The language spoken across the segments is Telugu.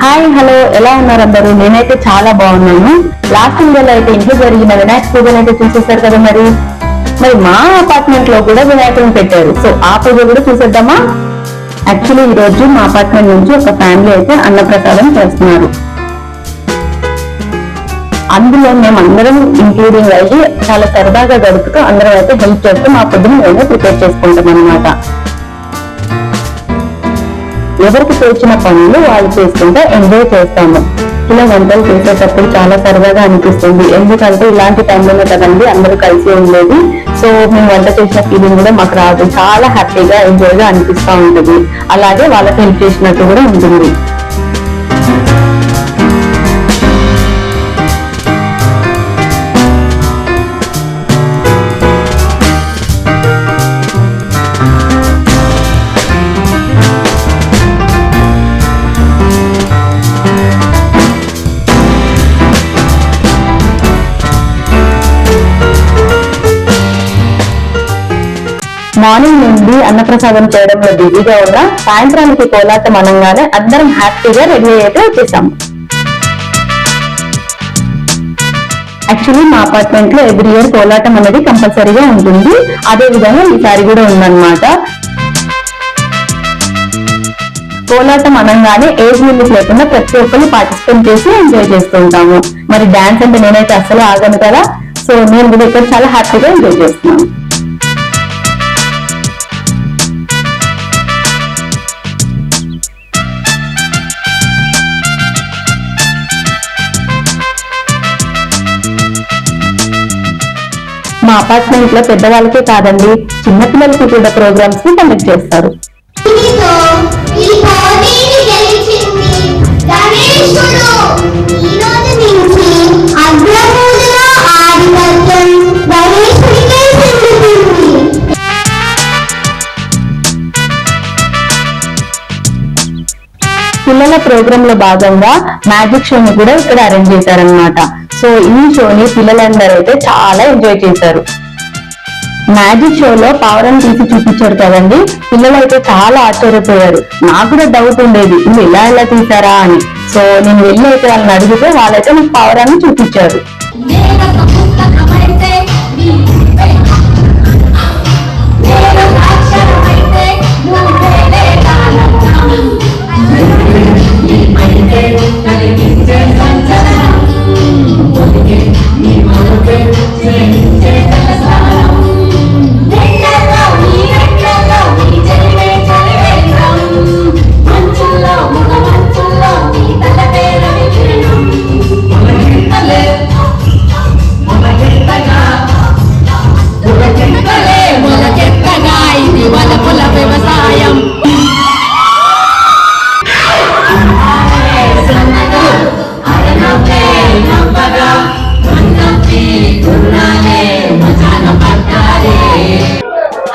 హాయ్ హలో, ఎలా ఉన్నారు అందరూ? నేనైతే చాలా బాగున్నాను. లాస్ట్ వీడియోలో అయితే ఇంట్లో జరిగిన వినాయక పూజను అయితే చూసేశారు కదా. మరి మా అపార్ట్మెంట్ లో కూడా వినాయకుడిని పెట్టారు. సో ఆ పూజ కూడా చూసేద్దామా? యాక్చువల్లీ ఈ రోజు మా అపార్ట్మెంట్ నుంచి ఒక ఫ్యామిలీ అయితే అన్నప్రసాదం చేస్తున్నారు. అందులో మేము అందరం ఇంక్లూడింగ్ అయ్యి చాలా సరదాగా గడుపుతూ అందరం అయితే హెల్ప్ చేస్తూ మా పొద్దున మేము ప్రిపేర్ చేసుకుంటాం అనమాట. ఎవరికి తోచిన పనులు వాళ్ళు చేసుకుంటే ఎంజాయ్ చేస్తాము. ఇలా వంటలు చేసేటప్పుడు చాలా సరదాగా అనిపిస్తుంది. ఎందుకంటే ఇలాంటి టైంలోనే కదండి అందరూ కలిసి ఉండేది. సో మేము వంట చేసిన ఫీలింగ్ కూడా మాకు రాదు. చాలా హ్యాపీగా ఎంజాయ్ గా అనిపిస్తూ ఉంటుంది. అలాగే వాళ్ళకి హెల్ప్ చేసినట్టు కూడా ఉంటుంది. మార్నింగ్ నుండి అన్నప్రసాదం చేయడంలో బిజీగా ఉన్న సాయంత్రానికి కోలాటం అనగానే అందరం హ్యాపీగా రెడీ అయితే వచ్చేసాము. యాక్చువల్లీ మా అపార్ట్మెంట్ లో ఎవ్రీ ఇయర్ కోలాటం అనేది కంపల్సరీగా ఉంటుంది. అదే విధంగా ఈసారి కూడా ఉందన్నమాట. కోలాటం అనగానే ఏజ్ లిమిట్ లేకుండా ప్రతి ఒక్కరు పార్టిసిపేట్ చేసి ఎంజాయ్ చేస్తూ ఉంటాము. మరి డాన్స్ అంటే నేనైతే అస్సలు ఆగను కదా. సో నేను కూడా ఇక్కడ చాలా హ్యాపీగా ఎంజాయ్ చేస్తున్నాను. మా అపార్ట్మెంట్ లో పెద్దవాళ్ళకే కాదండి, చిన్నపిల్లలకి కూడా ప్రోగ్రామ్స్ ని కండక్ట్ చేస్తారు. పిల్లల ప్రోగ్రామ్ లో భాగంగా మ్యాజిక్ షోని కూడా ఇక్కడ అరేంజ్ చేశారనమాట. సో ఈ షోని పిల్లలందరూ అయితే చాలా ఎంజాయ్ చేశారు. మ్యాజిక్ షోలో పావురం తీసి చూపించారు కదండి. పిల్లలు అయితే చాలా ఆశ్చర్యపోయారు. నాకు కూడా డౌట్ ఉండేది, నువ్వు ఎలా తీసారా అని. సో నేను వెళ్ళి అయితే వాళ్ళని అడిగితే వాళ్ళైతే నాకు పావురాన్ని చూపించారు.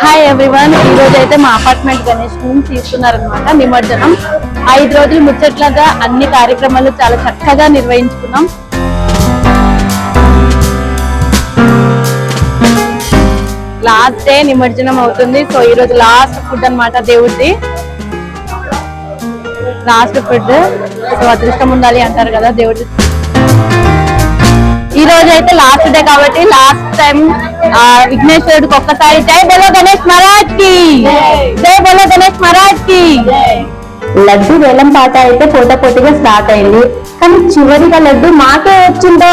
హాయ్ ఎవ్రీవన్, ఈ రోజు అయితే మా అపార్ట్మెంట్ గణేష్ తీసుకున్నారనమాట నిమజ్జనం. 5 రోజులు ముచ్చట్లుగా అన్ని కార్యక్రమాలు చాలా చక్కగా నిర్వహించుకున్నాం. లాస్ట్ డే నిమజ్జనం అవుతుంది. సో ఈ రోజు లాస్ట్ ఫుడ్ అనమాట, దేవుడిది లాస్ట్ ఫుడ్. సో అదృష్టం ఉండాలి అంటారు కదా దేవుడి. ఈ రోజు అయితే లాస్ట్ డే కాబట్టి లాస్ట్ టైం విఘ్నేశ్వరుడికి ఒక్కసారి జై బోలో గణేష్ మహారాజ్ కి, జై బోలో గణేష్ మహారాజ్ కి. లడ్డు వేలం పాట అయితే పోటాపోటీగా స్టార్ట్ అయింది. కానీ చివరిగా లడ్డు మాకే వచ్చిందో.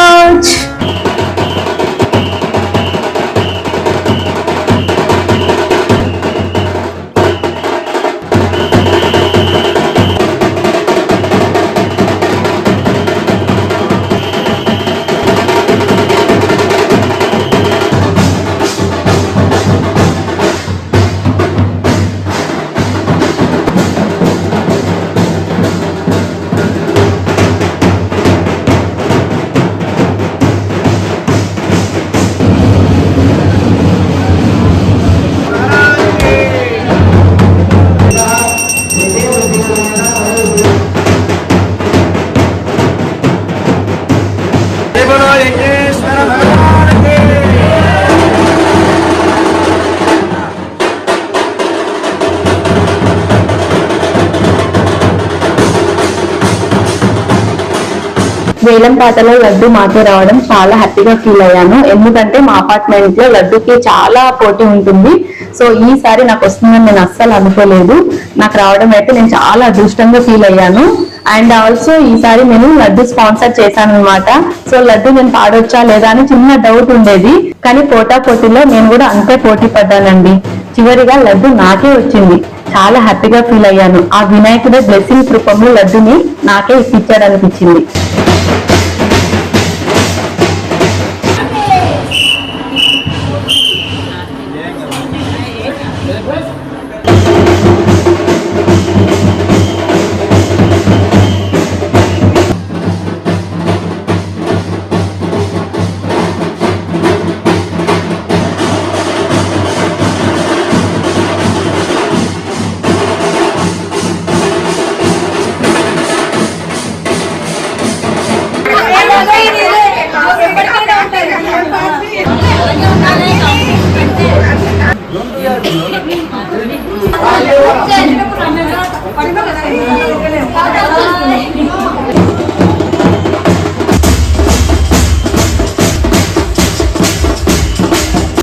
వేలం పాటలో లడ్డు మాకే రావడం చాలా హ్యాపీగా ఫీల్ అయ్యాను. ఎందుకంటే మా అపార్ట్మెంట్ లో లడ్డుకి చాలా పోటీ ఉంటుంది. సో ఈసారి నాకు వస్తుందని నేను అస్సలు అనుకోలేదు. నాకు రావడం అయితే నేను చాలా అదృష్టంగా ఫీల్ అయ్యాను. అండ్ ఆల్సో ఈసారి నేను లడ్డు స్పాన్సర్ చేశాను అనమాట. సో లడ్డు నేను పాడొచ్చా లేదా అని చిన్న డౌట్ ఉండేది, కానీ పోటీలో నేను కూడా అంతే పోటీ పడ్డానండి. చివరిగా లడ్డు నాకే వచ్చింది. చాలా హ్యాపీగా ఫీల్ అయ్యాను. ఆ వినాయకుడి బ్లెస్సింగ్స్ రూపంలో లడ్డుని నాకే ఇప్పించాడు అనిపించింది.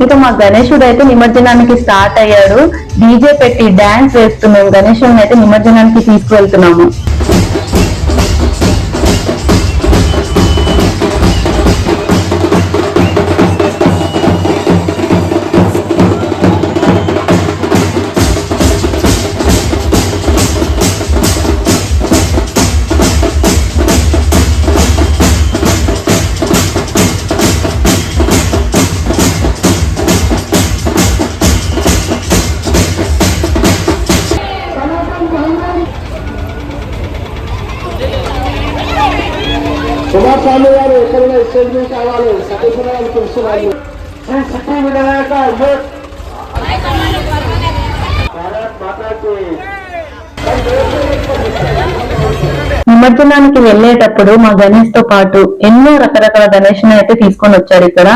ఇక మా గణేశుడు అయితే నిమజ్జనానికి స్టార్ట్ అయ్యాడు. డీజే పెట్టి డాన్స్ వేస్తూ మేము గణేశుడిని అయితే నిమజ్జనానికి తీసుకువెళ్తున్నాము. కుమారస్వామి గారు ఎక్కడైనా స్టేట్మెంట్ కావాలి, సతీశ్వరాలు తెలుస్తున్నారు. సిటీ వినాయక నిమజ్జనానికి వెళ్ళేటప్పుడు మా గణేష్ తో పాటు ఎన్నో రకరకాల గణేష్ని అయితే తీసుకొని వచ్చారు ఇక్కడ.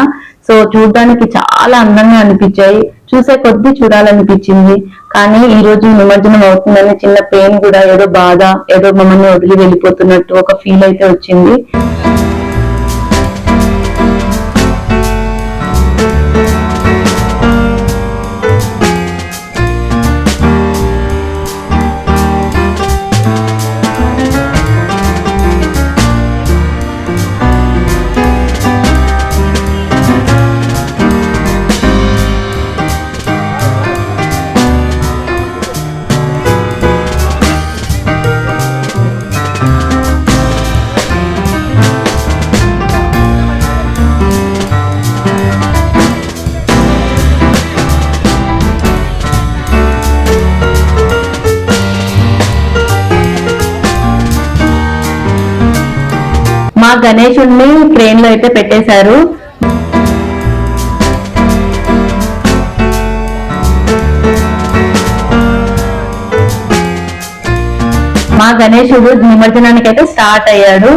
సో చూడడానికి చాలా అందంగా అనిపించాయి. చూసే కొద్దీ చూడాలనిపించింది. కానీ ఈ రోజు నిమజ్జనం అవుతుందని చిన్న పెయిన్ కూడా, ఏదో బాధ, ఏదో మమ్మల్ని వదిలి వెళ్ళిపోతున్నట్టు ఒక ఫీల్ అయితే వచ్చింది. మా గణేశుడిని ట్రైన్ లో అయితే పెట్టేశారు. మా గణేశుడు నిమజ్జనానికి అయితే స్టార్ట్ అయ్యాడు.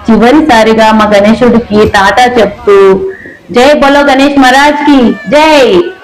చివరిసారిగా మా గణేశుడికి టాటా చెప్తూ జై బోలో గణేష్ మహారాజ్ కి జై.